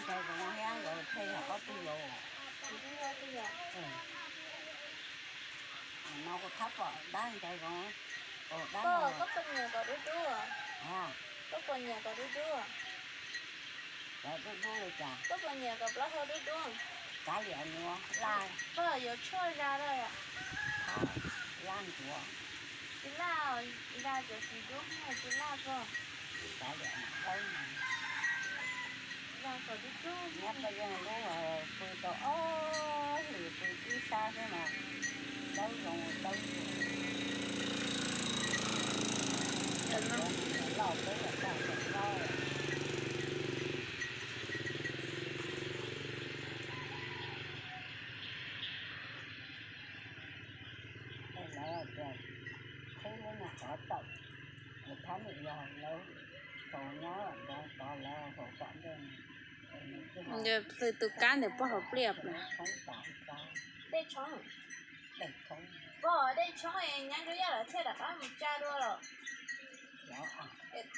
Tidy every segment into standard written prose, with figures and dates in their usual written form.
Sài Gòn hang rồi thuê là có tiêu rồi. Nó có thấp rồi, đá Sài Gòn. Có con nhà có đứa đứa à? Có con nhà có đứa đứa. Rồi đứa rồi chả. Có con nhà có bao đứa đứa. Cá liền nữa, lan. Có chơi ra rồi ạ. Lan của. Chỉ là giờ thì đúng là chỉ là rồi. Cá liền thấy mà. Ra có đứa đứa. Nhắc bây giờ lúc mà tôi to thì tôi đi xa thế mà đâu rồi. Lo tới là sao phải lo. Đây là trời. Thế nên là có tận. Một tháng thì rồi lâu. Còn nhớ là còn là hỗ trợ lên. Giờ từ từ cá để bỏ hợp liệp này. Đây chóng. Bỏ đây chóng này nhá cái là thế là có một cha đua rồi.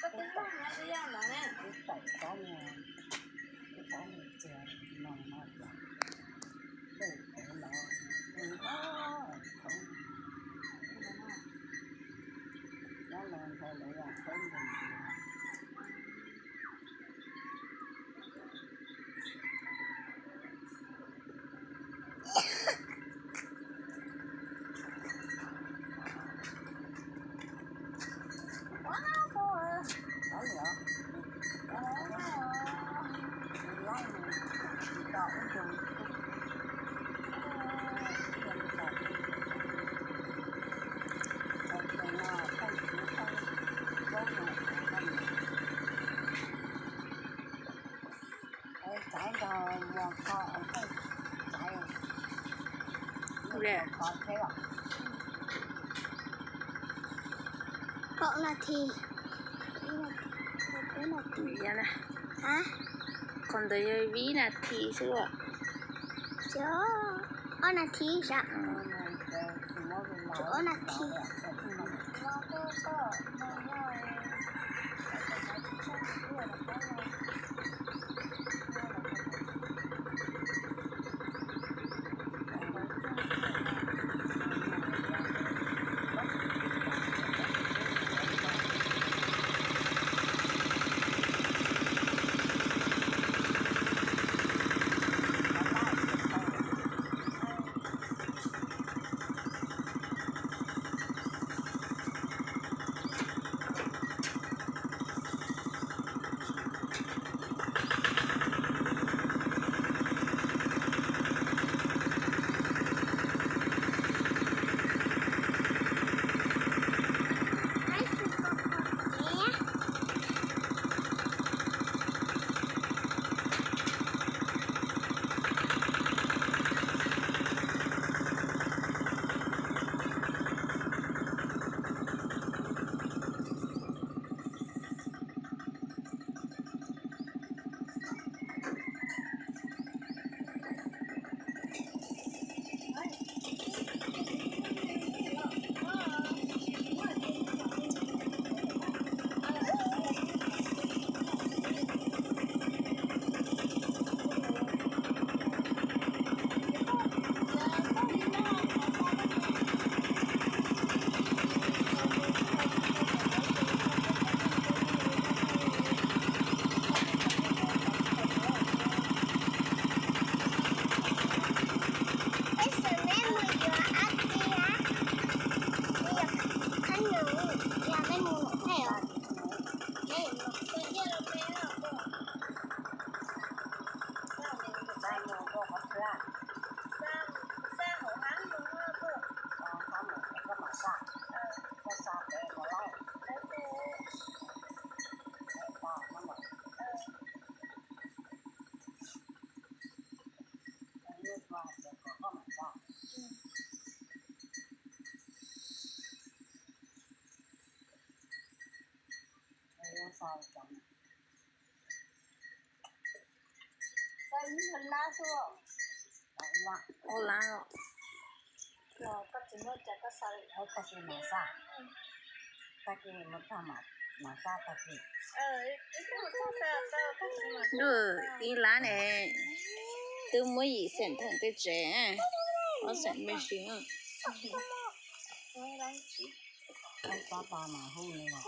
Có tính không nhá cái là nè. Cái có nhà. Cái có nhà chè nồng mát rồi. Đây cái là nó lên thôi lại là thấy mình. Rẻ. Cậu là thì Dạ này. hả? Còn tới ví là thì chưa? Chỗ là thì sao? Chỗ là thì hình lá xua. Ô lá rồi. Rồi có chỉ nói chả có sao. Có gì mà sao? Ta kia một thằng mà mà sao ta thì đi lá này từ mỗi gì sản thằng tới trẻ nó sản mấy xíu không có ba mà hôn này mà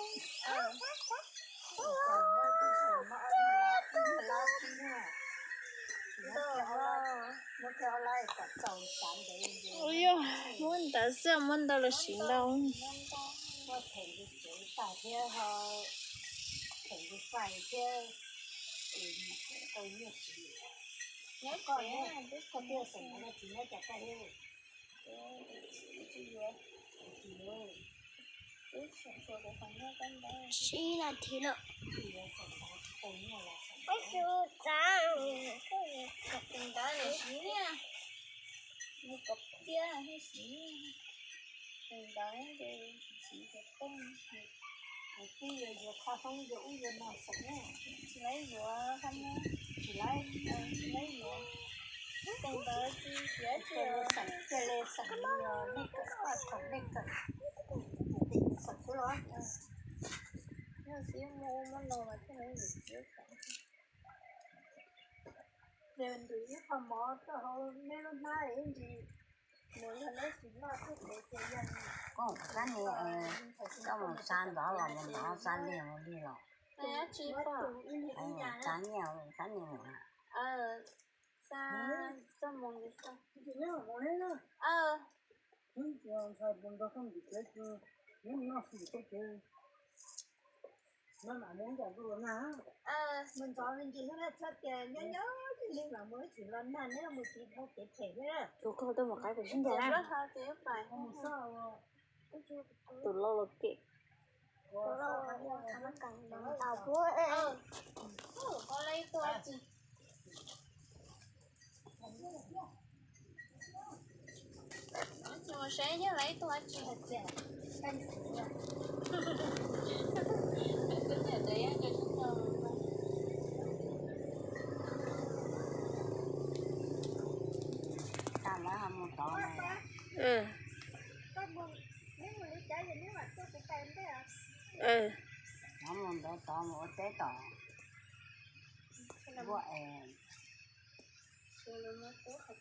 ôi yo muốn ta sao muốn ta là xíu đâu nhớ còn nhớ biết có tiêu sủng nó chỉ nhớ chặt tay thôi chỉ là thì lộ cái chú trang từng đó là xí nha một cặp kia hay xí từng đó thì xí cái tông cái giờ kho không giờ uống giờ nào sẵn lấy vừa không chỉ lấy vừa từng đó thì dễ chưa sẵn chơi lên sẵn đi cái khoa thằng đi cái sẵn cái đó nó xí mua món đồ mà cái này được nên tụi nó không mò cho họ nếu nó nói gì mỗi lần nó chỉ lo cái để dân có một cái này có một san đó là mình bỏ san liền một đi rồi này chị bảo tránh nhiều sa cho một cái sao thì nếu mà lấy nó nhưng sao mình đâu không bị cái chứ nếu nó chỉ cái chứ nó mà muốn giải quyết nó mình cho mình chỉ là chắc nhớ thì liên là mới chỉ lần này nếu một chỉ không thể thể nữa chú cô tôi một cái phải xin chào rất là tiếc phải không sao từ lâu rồi kì nó cần nó tàu búa có lấy tôi chị nhưng mà sẽ nhớ lấy tôi chị thật rẻ canh sữa cứ để đấy cho chúng ta sao nó không một tổ này có buồn nếu mà lấy trái thì nếu mà tôi cũng tay thế à nó một bé tổ một té tổ của em rồi nó tốt thật